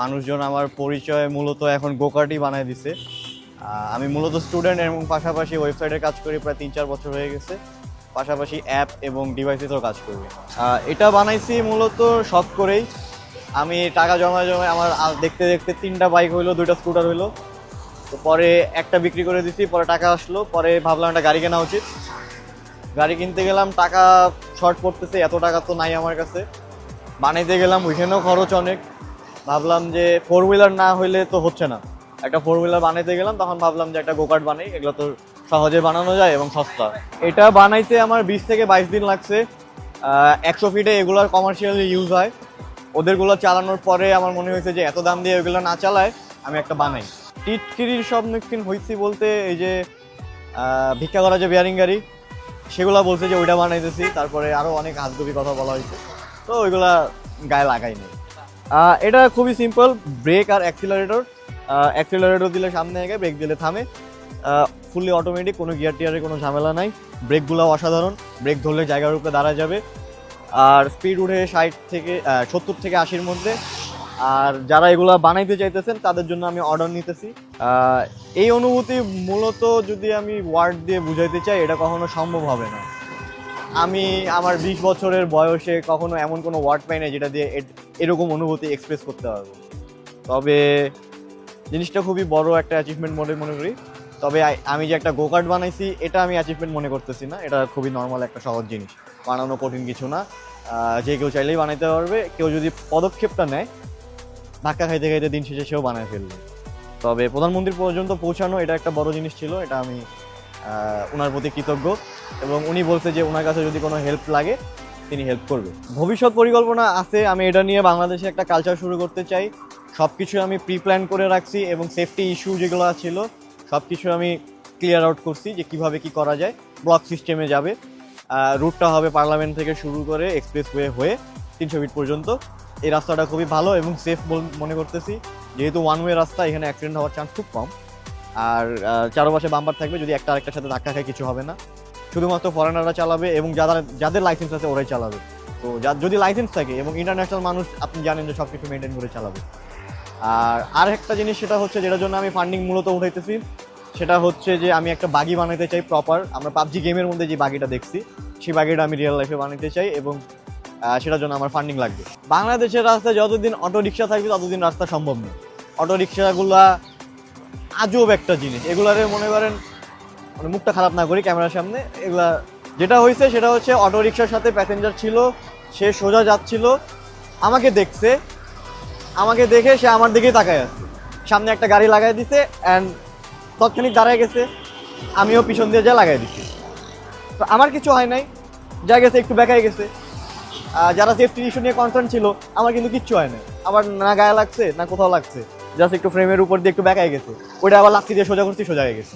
মানুষজন আমার পরিচয় মূলত এখন গোকার্টই বানায় দিছে। আমি মূলত স্টুডেন্ট এবং পাশাপাশি ওয়েবসাইটের কাজ করি, প্রায় 3-4 বছর হয়ে গেছে। পাশাপাশি অ্যাপ এবং ডিভাইসেসও কাজ করি। এটা বানাইছি মূলত শখ করেই। আমি টাকা জমায় আমার দেখতে দেখতে 3টা বাইক হইলো, 2টা স্কুটার হইলো। তো পরে একটা বিক্রি করে দিছি, পরে টাকা আসলো, পরে ভাবলাম একটা গাড়ি কেনা উচিত। গাড়ি কিনতে গেলাম, টাকা শর্ট পড়তেছে, এত টাকা তো নাই আমার কাছে। বানাইতে গেলাম, ওইখানেও খরচ অনেক। ভাবলাম যে 4 হুইলার না হইলে তো হচ্ছে না, একটা 4 হুইলার বানাইতে গেলাম, তখন ভাবলাম যে একটা গোকার্ট বানাই, এগুলো তো সহজে বানানো যায় এবং সস্তা। এটা বানাইতে আমার 20 থেকে 22 দিন লাগছে। 100 ফিটে এগুলোর কমার্শিয়ালি ইউজ হয়। ওদেরগুলো চালানোর পরে আমার মনে হয়েছে যে এত দাম দিয়ে ওইগুলো না চালায় আমি একটা বানাই। টিটকিরির সম্মুখীন হয়েছি বলতে এই যে ভিক্ষা করা যে বিয়ারিং গাড়ি, সেগুলা বলছে যে ওইটা বানাইতেছি। তারপরে আরও অনেক হাতগবি কথা বলা হয়েছে, তো ওইগুলা গায়ে লাগাইনি। এটা খুবই সিম্পল, ব্রেক আর অ্যাক্সিলারেটর দিলে সামনে আগে, ব্রেক দিলে থামে। ফুললি অটোমেটিক, কোনো গিয়ার টিয়ারের কোনো ঝামেলা নাই। ব্রেকগুলো অসাধারণ, ব্রেক ধরলে জায়গার উপরে দাঁড়া যাবে। আর স্পিড উঠে 70 থেকে 80-র মধ্যে। আর যারা এগুলো বানাইতে চাইতেছেন তাদের জন্য আমি অর্ডার নিতেছি। এই অনুভূতি মূলত যদি আমি ওয়ার্ড দিয়ে বুঝাইতে চাই, এটা কখনো সম্ভব হবে না। আমি আমার 20 বছরের বয়সে কখনো এমন কোনো ওয়ার্ড পাই না যেটা দিয়ে এরকম অনুভূতি এক্সপ্রেস করতে পারবো। তবে জিনিসটা খুবই বড় একটা অ্যাচিভমেন্ট মনে করি। তবে আমি যে একটা গোকার্ট বানাইছি, এটা আমি অ্যাচিভমেন্ট মনে করতেছি না। এটা খুবই নর্মাল একটা সহজ জিনিস, বানানো কঠিন কিছু না। যে কেউ চাইলেই বানাইতে পারবে, কেউ যদি পদক্ষেপটা নেয়, ধাক্কা খাইতে খাইতে দিন শেষে সেও বানায় ফেলবে। তবে প্রধানমন্ত্রী পর্যন্ত পৌঁছানো এটা একটা বড় জিনিস ছিল, এটা আমি ওনার প্রতি কৃতজ্ঞ। এবং উনি বলছে যে ওনার কাছে যদি কোনো হেল্প লাগে তিনি হেল্প করবে। ভবিষ্যৎ পরিকল্পনা আছে, আমি এটা নিয়ে বাংলাদেশে একটা কালচার শুরু করতে চাই। সব কিছু আমি প্রি প্ল্যান করে রাখছি এবং সেফটি ইস্যু যেগুলো ছিল সব কিছু আমি ক্লিয়ার আউট করছি যে কিভাবে কি করা যায়। ব্লক সিস্টেমে যাবে, রুটটা হবে পার্লামেন্ট থেকে শুরু করে এক্সপ্রেসওয়ে হয়ে 300 ফিট পর্যন্ত। এই রাস্তাটা খুবই ভালো এবং সেফ মনে করতেছি, যেহেতু ওয়ান ওয়ে রাস্তা, এখানে অ্যাক্সিডেন্ট হওয়ার চান্স খুব কম। আর চারপাশে বাম্পার থাকবে, যদি একটা আরেকটার সাথে ধাক্কা খায় কিছু হবে না। শুধুমাত্র ফরেনাররা চালাবে এবং যাদের লাইসেন্স আছে ওরাই চালাবে। তো যদি লাইসেন্স থাকে এবং ইন্টারন্যাশনাল মানুষ, আপনি জানেন যে সব কিছু মেনটেন করে চালাবে। আর একটা জিনিস সেটা হচ্ছে, যেটার জন্য আমি ফান্ডিং মূলত উঠাইতেছি, সেটা হচ্ছে যে আমি একটা বাগি বানাতে চাই প্রপার। আমরা পাবজি গেমের মধ্যে যে বাগিটা দেখছি, সেই বাগিটা আমি রিয়েল লাইফে বানাতে চাই এবং সেটার জন্য আমার ফান্ডিং লাগবে। বাংলাদেশের রাস্তায় যতদিন অটো রিক্সা থাকবে ততদিন রাস্তা সম্ভব নয়। অটো রিক্সাগুলা আজব একটা জিনিস, এগুলারে মনে করেন, মানে মুখটা খারাপ না করি ক্যামেরার সামনে, এগুলা যেটা হয়েছে সেটা হচ্ছে অটো রিক্সার সাথে প্যাসেঞ্জার ছিল, সে সোজা যাচ্ছিল, আমাকে দেখছে, আমাকে দেখে সে আমার দিকেই তাকায় আছে। সামনে একটা গাড়ি লাগাই দিছে অ্যান্ড তৎক্ষণিক দাঁড়ায় গেছে, আমিও পিছন দিয়ে যা লাগাই দিচ্ছি। তো আমার কিছু হয় নাই, যা গেছে একটু বেঁকাই গেছে। যারা সেফটি ইস্যু নিয়ে কনসার্ন ছিল, আমার কিন্তু কিচ্ছু হয় না, আবার না গায়ে লাগছে না কোথাও লাগছে, জাস্ট একটু ফ্রেমের উপর দিয়ে একটু বেঁকাই গেছে, ওইটা আবার লাথি দিয়ে সোজা করছি, সোজা হয়ে গেছে।